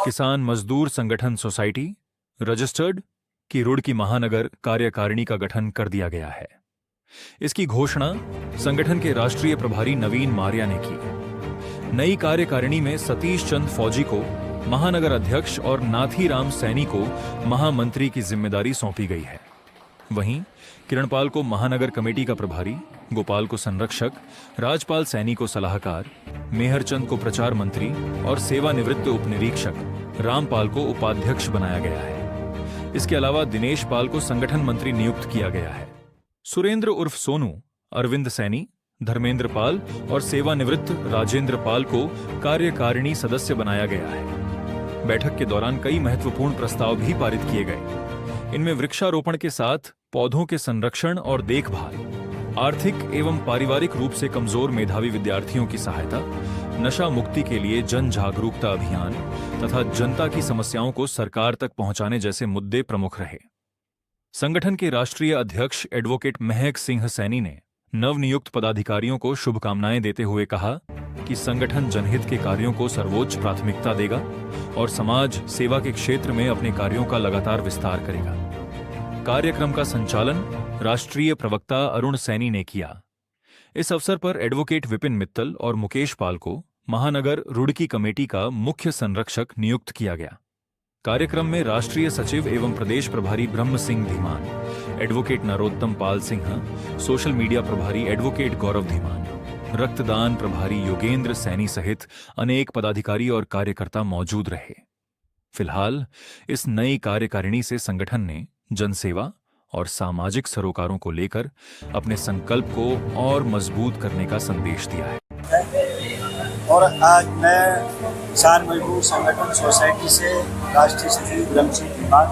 किसान मजदूर संगठन सोसाइटी रजिस्टर्ड की रुड़की महानगर कार्यकारिणी का गठन कर दिया गया है। इसकी घोषणा संगठन के राष्ट्रीय प्रभारी नवीन मारिया ने की। नई कार्यकारिणी में सतीश चंद फौजी को महानगर अध्यक्ष और नाथीराम सैनी को महामंत्री की जिम्मेदारी सौंपी गई है। वहीं किरणपाल को महानगर कमेटी का प्रभारी, गोपाल को संरक्षक, राजपाल सैनी को सलाहकार, मेहरचंद को प्रचार मंत्री और सेवानिवृत्त उपनिरीक्षक रामपाल को उपाध्यक्ष बनाया गया है। इसके अलावा दिनेश पाल को संगठन मंत्री नियुक्त किया गया है। सुरेंद्र उर्फ सोनू, अरविंद सैनी, धर्मेंद्र पाल और सेवानिवृत्त राजेंद्र पाल को कार्यकारिणी सदस्य बनाया गया है। बैठक के दौरान कई महत्वपूर्ण प्रस्ताव भी पारित किए गए। इनमें वृक्षारोपण के साथ पौधों के संरक्षण और देखभाल, आर्थिक एवं पारिवारिक रूप से कमजोर मेधावी विद्यार्थियों की सहायता, नशा मुक्ति के लिए जन जागरूकता अभियान तथा जनता की समस्याओं को सरकार तक पहुंचाने जैसे मुद्दे प्रमुख रहे। संगठन के राष्ट्रीय अध्यक्ष एडवोकेट महक सिंह सैनी ने नवनियुक्त पदाधिकारियों को शुभकामनाएं देते हुए कहा कि संगठन जनहित के कार्यों को सर्वोच्च प्राथमिकता देगा और समाज सेवा के क्षेत्र में अपने कार्यों का लगातार विस्तार करेगा। कार्यक्रम का संचालन राष्ट्रीय प्रवक्ता अरुण सैनी ने किया। इस अवसर पर एडवोकेट विपिन मित्तल और मुकेश पाल को महानगर रुड़की कमेटी का मुख्य संरक्षक नियुक्त किया गया। कार्यक्रम में राष्ट्रीय सचिव एवं प्रदेश प्रभारी ब्रह्म Singh Dhiman, advocate Narottam Pal Singh, social media प्रभारी एडवोकेट गौरव धीमान, रक्तदान प्रभारी योगेंद्र सैनी सहित अनेक पदाधिकारी और कार्यकर्ता मौजूद रहे। फिलहाल इस नई कार्यकारिणी से संगठन ने जनसेवा और सामाजिक सरोकारों को लेकर अपने संकल्प को और मजबूत करने का संदेश दिया है। और आज मैं किसान मजदूर संगठन सोसाइटी से राष्ट्रीय सचिव ब्रह्म सिंह धीमान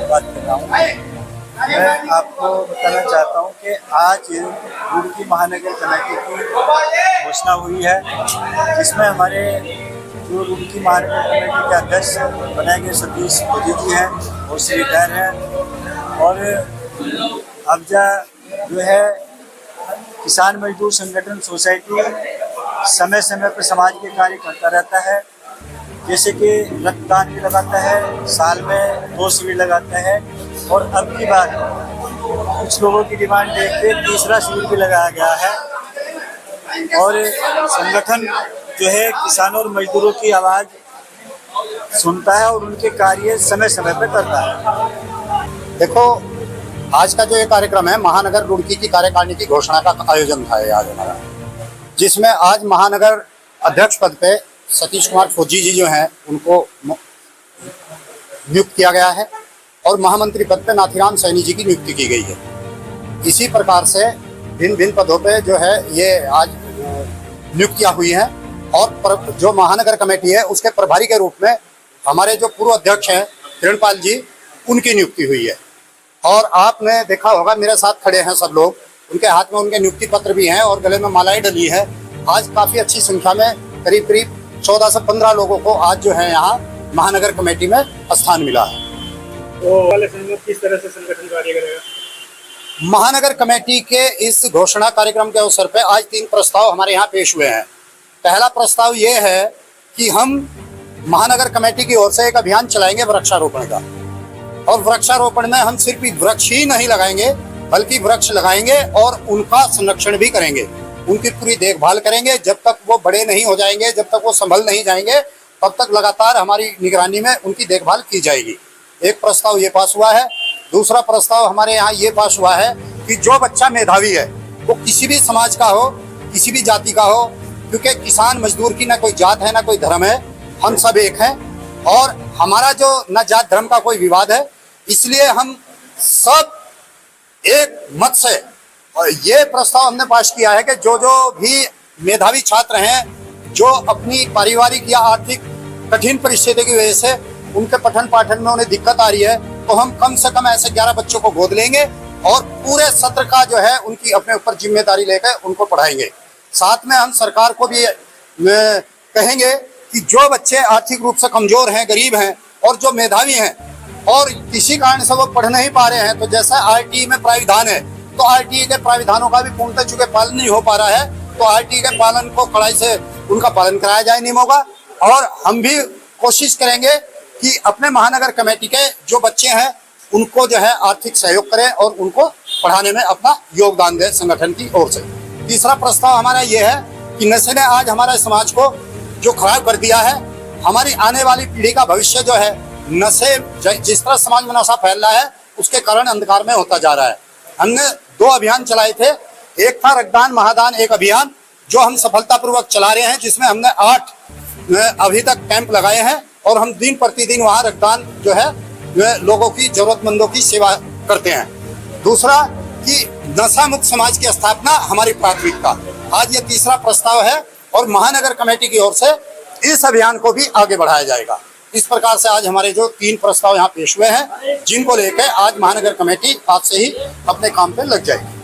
बात कर रहा हूँ। मैं आपको बताना चाहता हूँ कि आज रुड़की महानगर कमेटी की घोषणा हुई है, जिसमें हमारे जो रुड़की महानगर कमेटी के अध्यक्ष बनाए गए सतीश फौजी जी हैं, वो से रिटायर हैं। और अफजा जो है किसान मजदूर संगठन सोसाइटी समय समय पर समाज के कार्य करता रहता है, जैसे कि रक्तदान भी लगाता है, साल में 2 शिविर लगाता है और अब की बार कुछ लोगों की डिमांड देख के 3रा शिविर भी लगाया गया है। और संगठन जो है किसानों और मजदूरों की आवाज़ सुनता है और उनके कार्य समय समय पर करता है। देखो, आज का जो ये कार्यक्रम है महानगर रुड़की की कार्यकारिणी की घोषणा का आयोजन था आज हमारा, जिसमें आज महानगर अध्यक्ष पद पे सतीश कुमार फौजी जी जो हैं उनको नियुक्त किया गया है और महामंत्री पद पे नाथीराम सैनी जी की नियुक्ति की गई है। इसी प्रकार से भिन्न भिन्न पदों पे जो है ये आज नियुक्तियां हुई हैं और जो महानगर कमेटी है उसके प्रभारी के रूप में हमारे जो पूर्व अध्यक्ष हैं किरणपाल जी, उनकी नियुक्ति हुई है। और आपने देखा होगा, मेरे साथ खड़े हैं सब लोग, उनके हाथ में उनके नियुक्ति पत्र भी हैं और गले में मालाएं डली है। आज काफ़ी अच्छी संख्या में करीब 14 से 15 लोगों को आज जो है यहाँ महानगर कमेटी में स्थान मिला है। तो किस तरह से संगठन कार्य करेगा? महानगर कमेटी के इस घोषणा कार्यक्रम के अवसर पर आज 3 प्रस्ताव हमारे यहाँ पेश हुए हैं। पहला प्रस्ताव ये है कि हम महानगर कमेटी की ओर से एक अभियान चलाएंगे वृक्षारोपण का, और वृक्षारोपण में हम सिर्फ वृक्ष ही नहीं लगाएंगे बल्कि वृक्ष लगाएंगे और उनका संरक्षण भी करेंगे, उनकी पूरी देखभाल करेंगे। जब तक वो बड़े नहीं हो जाएंगे, जब तक वो संभल नहीं जाएंगे, तब तक लगातार हमारी निगरानी में उनकी देखभाल की जाएगी। एक प्रस्ताव ये पास हुआ है। दूसरा प्रस्ताव हमारे यहाँ ये पास हुआ है कि जो बच्चा मेधावी है, वो किसी भी समाज का हो, किसी भी जाति का हो, क्योंकि किसान मजदूर की ना कोई जात है ना कोई धर्म है, हम सब एक हैं और हमारा जो न जात धर्म का कोई विवाद है, इसलिए हम सब एक मत से और ये प्रस्ताव हमने पास किया है कि जो जो भी मेधावी छात्र हैं, जो अपनी पारिवारिक या आर्थिक कठिन परिस्थिति की वजह से उनके पठन पाठन में उन्हें दिक्कत आ रही है, तो हम कम से कम ऐसे 11 बच्चों को गोद लेंगे और पूरे सत्र का जो है उनकी अपने ऊपर जिम्मेदारी लेकर उनको पढ़ाएंगे। साथ में हम सरकार को भी कहेंगे कि जो बच्चे आर्थिक रूप से कमजोर हैं, गरीब हैं और जो मेधावी हैं और किसी कारण से वो पढ़ नहीं पा रहे हैं, तो जैसा आरटीई में प्राविधान है, तो आरटीई के प्राविधानों का भी पूर्णतः चूंकि पालन नहीं हो पा रहा है, तो आरटीई के पालन को कड़ाई से उनका पालन कराया जाए नियमों का। और हम भी कोशिश करेंगे कि अपने महानगर कमेटी के जो बच्चे हैं उनको जो है आर्थिक सहयोग करें और उनको पढ़ाने में अपना योगदान दें संगठन की ओर से। तीसरा प्रस्ताव हमारा ये है कि नशे ने आज हमारे समाज को जो खराब कर दिया है, हमारी आने वाली पीढ़ी का भविष्य जो है नशे जिस तरह समाज में नशा फैल रहा है उसके कारण अंधकार में होता जा रहा है। हमने 2 अभियान चलाए थे, एक था रक्तदान महादान एक अभियान जो हम सफलतापूर्वक चला रहे हैं, जिसमें हमने 8 अभी तक कैंप लगाए हैं और हम दिन प्रतिदिन वहाँ रक्तदान जो है लोगों की जरूरतमंदों की सेवा करते हैं। दूसरा कि नशा मुक्त समाज की स्थापना हमारी प्राथमिकता, आज ये तीसरा प्रस्ताव है और महानगर कमेटी की ओर से इस अभियान को भी आगे बढ़ाया जाएगा। इस प्रकार से आज हमारे जो 3 प्रस्ताव यहाँ पेश हुए हैं, जिनको लेकर आज महानगर कमेटी आज से ही अपने काम पे लग जाएगी।